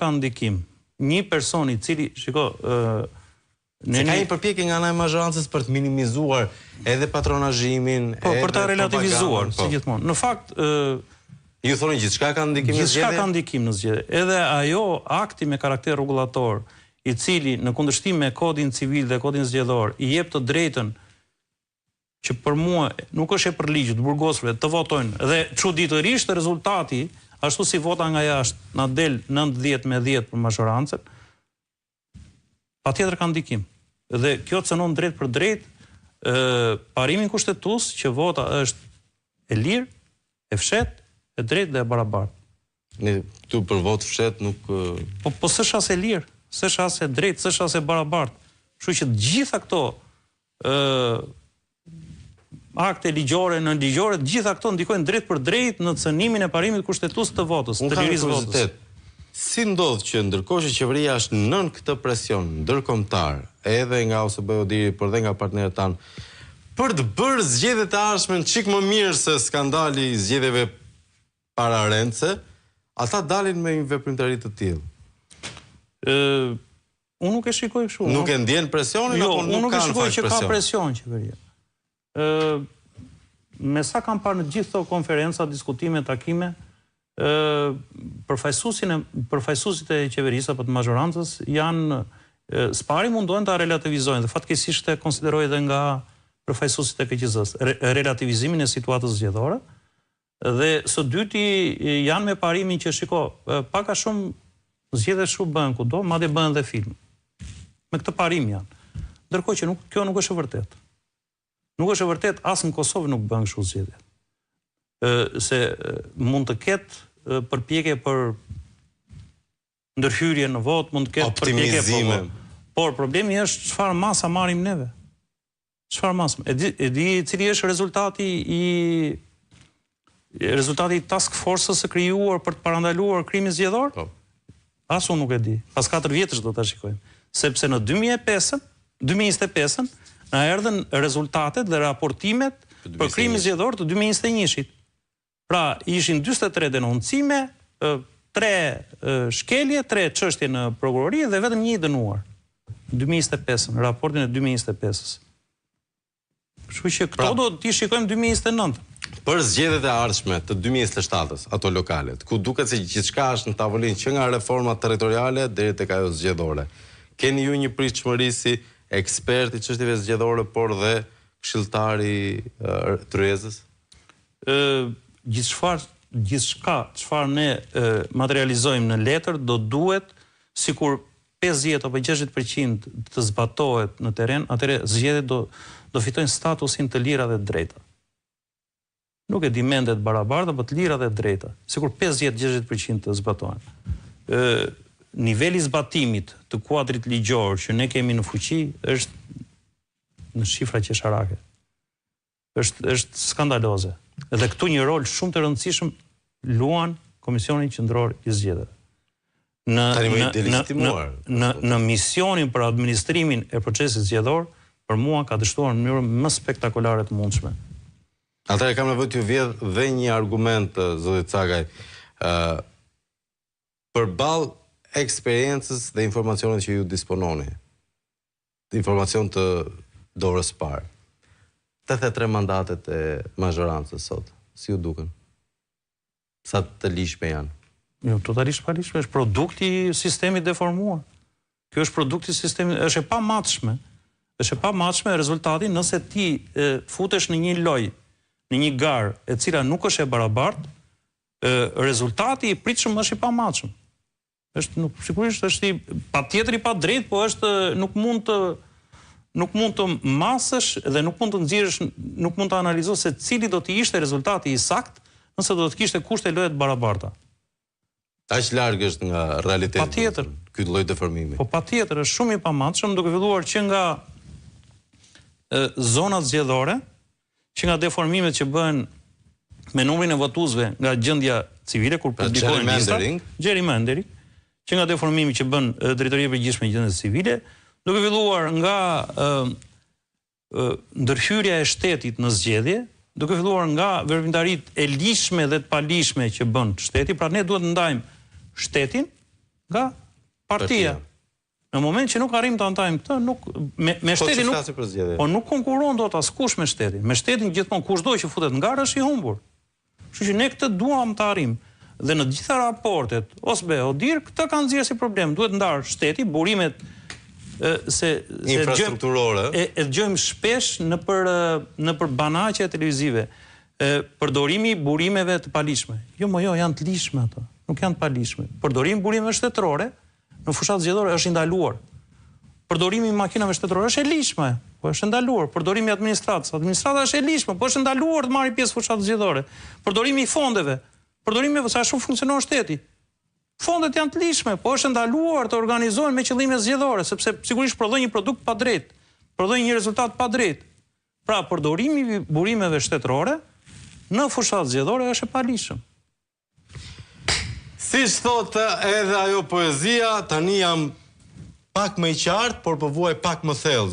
ka ndikim një person I cili, shiko, Se ka një përpjekje nga ana e mazhorancës për të minimizuar edhe patronazhimin, për ta relativizuar, si gjithmonë. Në fakt, ju thoni gjithçka ka ndikim në zgjedhje? Gjithçka ka ndikim në zgjedhje. Edhe ajo akti me karakter rregullator, I cili në kundërshtim me kodin civil dhe kodin zgjedhor I jep të drejtën që për mua nuk është e përligjur të burgosëve të votojnë dhe çuditërisht rezultati, ashtu si vota nga jashtë, na del 90-10 për mazhorancën, patjetër ka ndikim. Dhe kjo cënon drejt për drejt parimin kushtetues që vota është e lirë, e fshetë, e drejtë dhe e barabartë. Ne këtu për votë fshet nuk Po s'është as e lirë, s'është as e drejtë, s'është as e barabartë. Kështu që të gjitha këto akte ligjore, në ligjore, të gjitha këto ndikojnë drejt për drejt në cënimin e parimit kushtetues të votës, të lirisë votës. Si ndodh që ndërkohë që qeveria është nën këtë presion ndërkombëtar, edhe nga OSBE-Odiri, por dhe nga partnerët tanë, për të bërë zgjedhjet e ardhshme çik më mirë se skandali I zgjedhjeve pararendse, ata dalin me një veprimtari të tillë. Unë nuk e shikoj kështu. Nuk e ndjen presionin apo nuk unë nuk ka e shikoj që ka presion qeveria. Me sa kam parë në gjithë këto konferenca, diskutime, takime, përfaqësuesit e qeverisë apo të mazhorancës janë spari mundohen ta relativizojnë dhe fatkeqësisht e konsideroj edhe nga përfaqësuesit e KQZ-s relativizimin e situatës zgjedhore dhe së dyti janë me parimin që shiko pak a shumë zgjedhjet shumë bëhen kudo, madje bëhen dhe film. Me këtë parim janë. Ndërkohë që kjo nuk është e vërtetë. Nuk është e vërtetë as në Kosovë nuk bëhen kështu zgjedhje. Se mund të ketë përpjekje për ndërhyrje në vot, mund të ketë përpjekje për por problemi është çfarë masa marrim neve. Çfarë masë? E di cili është rezultati I task force-së së krijuar për të parandaluar krimin zgjedhor? As unë nuk e di. Pas 4 vjetësh do ta shikojmë. Sepse në 2025-ën na erdhën rezultatet dhe raportimet për krimin zgjedhor të 2021-shit. Pra, ishin 43 denoncime, 3 shkelje, 3 çështje në prokurori dhe vetëm 1 dënuar. 2025-ën, raportin e 2025-ës. Kështu që këto do t'i shikojmë 2029. Për zgjedhjet e ardhshme të 2027-s, ato lokalet, ku duket se gjithçka është në tavolinë që nga reforma territoriale deri tek ajo zgjedhore. Keni ju një pritshmëri si ekspert I çështjeve zgjedhore, por dhe këshilltari Tryezës? Gjithçka çfarë ne materializojmë në letër do duhet sikur 50 apo 60% të zbatohet në terren, atëherë zgjedhjet do fitojnë statusin të lira dhe të drejta. Nuk e di mendet barabarta, por të lira dhe të drejta. Sikur 50-60% të zbatohen. Niveli zbatimit të kuadrit ligjor që ne kemi në fuqi është në shifra qesharake. Është skandaloze. Dhe këtu një rol shumë të rëndësishëm luan Komisioni Qendror I Zgjedhjeve. Në misionin për administrimin e procesit zgjedhor, për mua ka dështuar në mënyrë më spektakolare të mundshme. Atëherë kam nevojë t'ju vjedh dhe një argument, zoti Cakaj, përballë eksperiencës dhe informacionet që ju dispononi. Informacion të dorës parë. 83 mandatet e mazhorancës sot, si ju duken? Sa të lishme janë? Jo, totalisht pa lishme, është produkti I sistemit deformuar. Kjo është produkti I sistemit, është e pamatshme. Është e pamatshme rezultati nëse ti futesh në një lojë, në një garë e cila nuk është e barabartë, rezultati I pritshëm është I pamatshëm. Sigurisht është patjetër I padrejtë, po është nuk mund të masësh dhe nuk mund të nxjerrësh, nuk mund të analizosh se cili do të ishte rezultati I saktë nëse do të kishte kushte loje të barabarta. Aq larg është nga realiteti. Patjetër. Ky lloj deformimi. Po patjetër është shumë I pamatshëm, duke filluar që nga zonat zgjedhore, që nga deformimet që bëhen me numrin e votuesve nga gjendja civile kur publikohen listat, gerrymandering, që nga deformimi që bën Drejtoria e Përgjithshme e Gjendjes Civile, duke filluar nga ndërhyrja e shtetit në zgjedhje, duke filluar nga veprimtaritë e lishme dhe të palishme që bën shteti, pra ne duhet të ndajmë shtetin nga partia. Në moment që nuk arrim të antajmë këtë, me shtetin po nuk konkuron dot askush me shtetin. Me shtetin gjithmonë kushdo që futet në garë është i humbur. Kështu që ne këtë duam të arrim. Dhe në gjitha raportet, OSBE, ODIR, këtë kanë nxjerrë si problem. Duhet ndarë shteti, burimet infrastrukturore. E dëgjojmë shpesh në për banaqe televizive. Përdorimi i burimeve të palishme. Jo, janë të lishme ato. Nuk janë të palishme. Përdorimi i burimeve shtetërore në fushat zgjedhore është ndaluar. Përdorimi i makinave shtetërore është e lishme, po është ndaluar. Përdorimi i administratës është e lishme, po është ndaluar të marrë pjesë fushat zgjedhore. Përdorimi i fondeve, sa shumë funksionon shteti. Fondet janë të lishme, po është ndaluar të organizohen me qëllime zgjedhore, sepse sigurisht prodhojnë një produkt pa drejt, prodhojnë një rezultat pa drejt. Pra, përdorimi i burimeve shtetërore në fushat zgjedhore është e palishëm. Siç thotë edhe ajo poezia, tani jam pak më i qartë, por po vuaj pak më thellë.